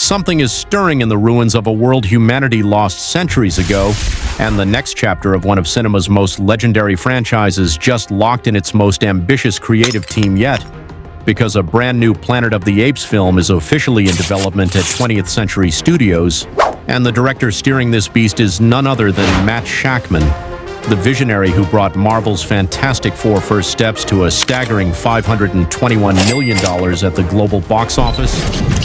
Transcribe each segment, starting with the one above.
Something is stirring in the ruins of a world humanity lost centuries ago, and the next chapter of one of cinema's most legendary franchises just locked in its most ambitious creative team yet, because a brand new Planet of the Apes film is officially in development at 20th Century Studios, and the director steering this beast is none other than Matt Shakman, the visionary who brought Marvel's Fantastic Four First Steps to a staggering $521 million at the global box office,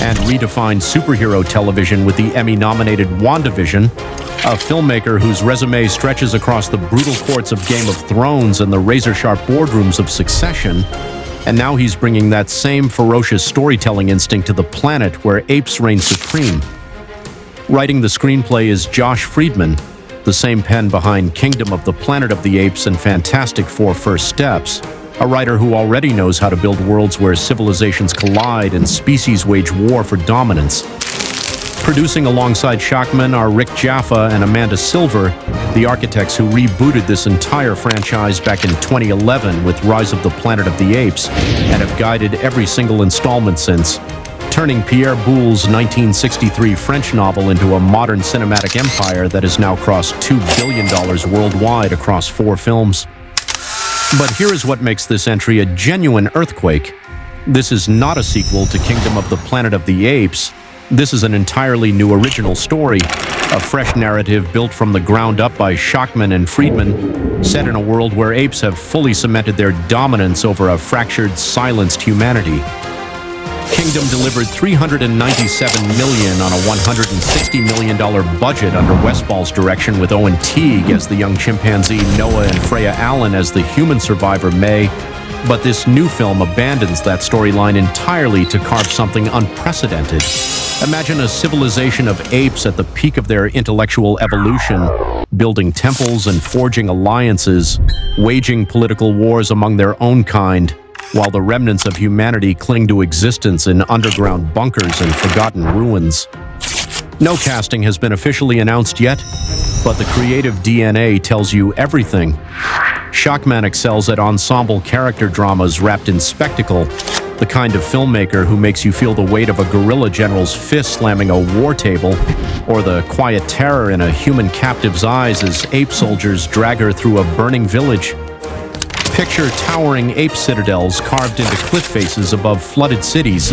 and redefined superhero television with the Emmy-nominated WandaVision, a filmmaker whose resume stretches across the brutal courts of Game of Thrones and the razor-sharp boardrooms of Succession, and now he's bringing that same ferocious storytelling instinct to the planet where apes reign supreme. Writing the screenplay is Josh Friedman, the same pen behind Kingdom of the Planet of the Apes and Fantastic Four First Steps, a writer who already knows how to build worlds where civilizations collide and species wage war for dominance. Producing alongside Shakman are Rick Jaffa and Amanda Silver, the architects who rebooted this entire franchise back in 2011 with Rise of the Planet of the Apes, and have guided every single installment since, turning Pierre Boulle's 1963 French novel into a modern cinematic empire that has now crossed $2 billion worldwide across 4 films. But here is what makes this entry a genuine earthquake. This is not a sequel to Kingdom of the Planet of the Apes. This is an entirely new original story, a fresh narrative built from the ground up by Shakman and Friedman, set in a world where apes have fully cemented their dominance over a fractured, silenced humanity. Kingdom delivered $397 million on a $160 million budget under Westball's direction, with Owen Teague as the young chimpanzee Noah and Freya Allen as the human survivor May. But this new film abandons that storyline entirely to carve something unprecedented. Imagine a civilization of apes at the peak of their intellectual evolution, building temples and forging alliances, waging political wars among their own kind, while the remnants of humanity cling to existence in underground bunkers and forgotten ruins. No casting has been officially announced yet, but the creative DNA tells you everything. Shakman excels at ensemble character dramas wrapped in spectacle, the kind of filmmaker who makes you feel the weight of a guerrilla general's fist slamming a war table, or the quiet terror in a human captive's eyes as ape soldiers drag her through a burning village. Picture towering ape citadels carved into cliff faces above flooded cities,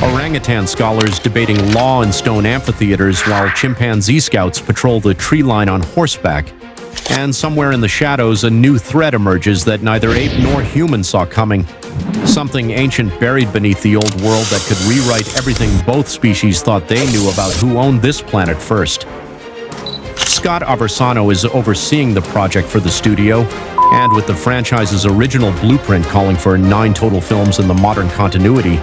orangutan scholars debating law in stone amphitheaters while chimpanzee scouts patrol the tree line on horseback. And somewhere in the shadows, a new threat emerges that neither ape nor human saw coming. Something ancient buried beneath the old world that could rewrite everything both species thought they knew about who owned this planet first. Scott Aversano is overseeing the project for the studio, and with the franchise's original blueprint calling for 9 total films in the modern continuity,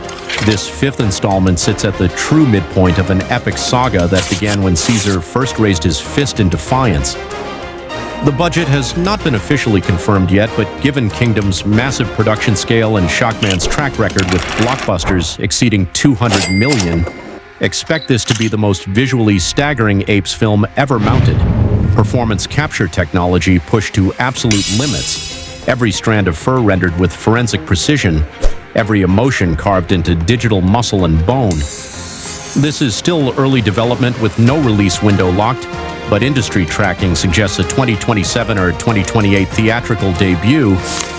this 5th installment sits at the true midpoint of an epic saga that began when Caesar first raised his fist in defiance. The budget has not been officially confirmed yet, but given Kingdom's massive production scale and Shakman's track record with blockbusters exceeding $200 million, expect this to be the most visually staggering Apes film ever mounted. Performance capture technology pushed to absolute limits, every strand of fur rendered with forensic precision, every emotion carved into digital muscle and bone. This is still early development with no release window locked, but industry tracking suggests a 2027 or 2028 theatrical debut,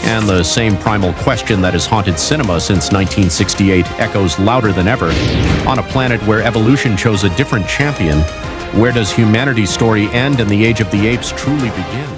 and the same primal question that has haunted cinema since 1968 echoes louder than ever. On a planet where evolution chose a different champion, where does humanity's story end and the Age of the Apes truly begin?